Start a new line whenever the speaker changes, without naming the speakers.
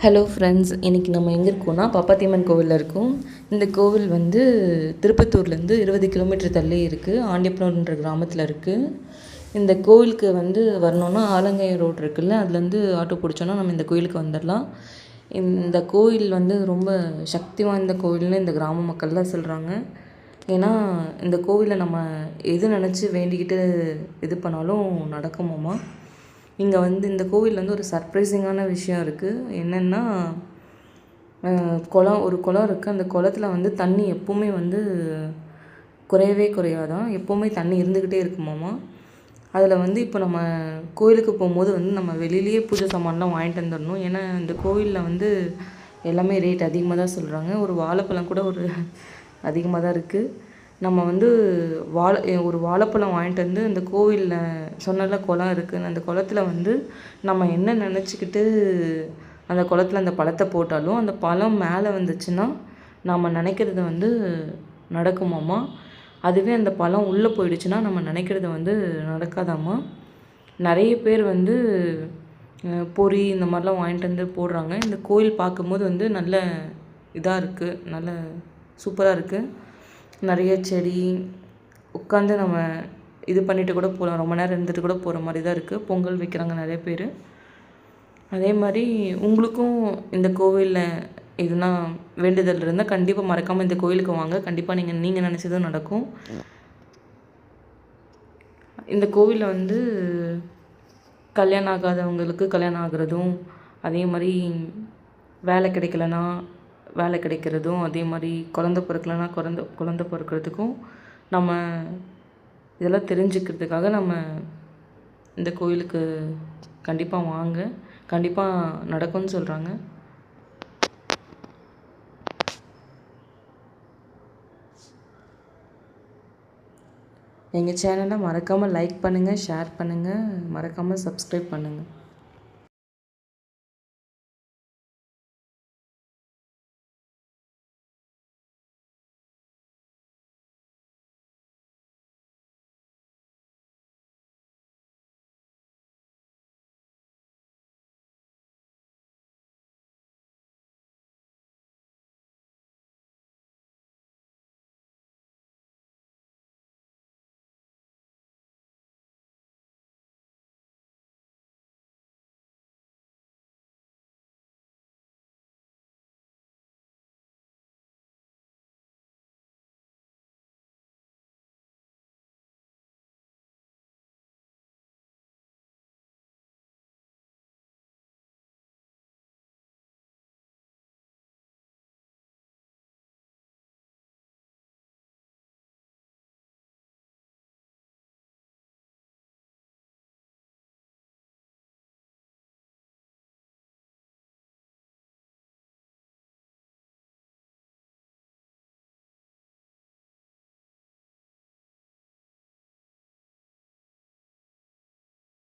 Hello friends, இன்றைக்கி நம்ம எங்கே இருக்கோம்னா பப்பாத்தியம்மன் கோவிலில் இருக்கோம். இந்த கோவில் வந்து திருப்பத்தூர்லேருந்து 20 கிலோமீட்டர் தள்ளி இருக்குது. ஆண்டியப்பனூர்ன்ற கிராமத்தில் இருக்குது. இந்த கோவிலுக்கு வந்து வரணுன்னா ஆலங்கை ரோடு இருக்குல்ல, அதுலேருந்து ஆட்டோ பிடிச்சோன்னா நம்ம இந்த கோயிலுக்கு வந்துடலாம். இந்த கோவில் வந்து ரொம்ப சக்தி வாய்ந்த கோவில்னு இந்த கிராம மக்கள்லாம் சொல்கிறாங்க. ஏன்னா இந்த கோவிலில் நம்ம எது நினச்சி வேண்டிக்கிட்டு இது பண்ணாலும் நடக்குமாம்மா. இங்கே வந்து இந்த கோவிலில் வந்து ஒரு சர்ப்ரைசிங்கான விஷயம் இருக்குது. என்னென்னா, ஒரு குளம் இருக்குது. அந்த குளத்துல வந்து தண்ணி எப்போவுமே வந்து குறையவே குறையாதான், எப்போவுமே தண்ணி இருந்துக்கிட்டே இருக்குமாம்மா. அதில் வந்து இப்போ நம்ம கோயிலுக்கு போகும்போது வந்து நம்ம வெளியிலேயே பூஜை சாமான்லாம் வாங்கிட்டு வந்துடணும். ஏன்னா இந்த கோவிலில் வந்து எல்லாமே ரேட் அதிகமாக தான் சொல்கிறாங்க. ஒரு வாழைப்பழம் கூட ஒரு அதிகமாக தான் இருக்குது. நம்ம வந்து ஒரு வாழைப்பழம் வாங்கிட்டு வந்து அந்த கோவிலில் சொன்னல குளம் இருக்குதுன்னு, அந்த குளத்துல வந்து நம்ம என்ன நினச்சிக்கிட்டு அந்த குளத்துல அந்த பழத்தை போட்டாலும் அந்த பழம் மேலே வந்துச்சுன்னா நம்ம நினைக்கிறது வந்து நடக்குமாம்மா. அதுவே அந்த பழம் உள்ளே போயிடுச்சுன்னா நம்ம நினைக்கிறது வந்து நடக்காதாம்மா. நிறைய பேர் வந்து பொரி இந்த மாதிரிலாம் வாங்கிட்டு வந்து போடுறாங்க. இந்த கோயில் பார்க்கும்போது வந்து நல்ல இதாக இருக்குது, நல்ல சூப்பராக இருக்குது. நிறைய செடி உட்காந்து நம்ம இது பண்ணிட்டு கூட போகலாம். ரொம்ப நேரம் இருந்துட்டு கூட போகிற மாதிரி தான் இருக்குது. பொங்கல் வைக்கிறாங்க நிறைய பேர். அதே மாதிரி உங்களுக்கும் இந்த கோவிலில் எதுனா வேண்டுதல் இருந்தால் கண்டிப்பாக மறக்காமல் இந்த கோவிலுக்கு வாங்க. கண்டிப்பாக நீங்கள் நினச்சதும் நடக்கும். இந்த கோவிலில் வந்து கல்யாணம் ஆகாதவங்களுக்கு கல்யாணம் ஆகிறதும், அதே மாதிரி வேலை கிடைக்கலனா வேலை கிடைக்கிறதும், அதே மாதிரி குழந்த பிறக்கலனா குழந்த பிறக்கிறதுக்கும் நம்ம இதெல்லாம் தெரிஞ்சுக்கிறதுக்காக நம்ம இந்த கோயிலுக்கு கண்டிப்பாக வாங்க. கண்டிப்பாக நடக்கும்னு சொல்கிறாங்க. எங்கள் சேனலை மறக்காமல் லைக் பண்ணுங்கள், ஷேர் பண்ணுங்கள், மறக்காமல் சப்ஸ்கிரைப் பண்ணுங்கள்.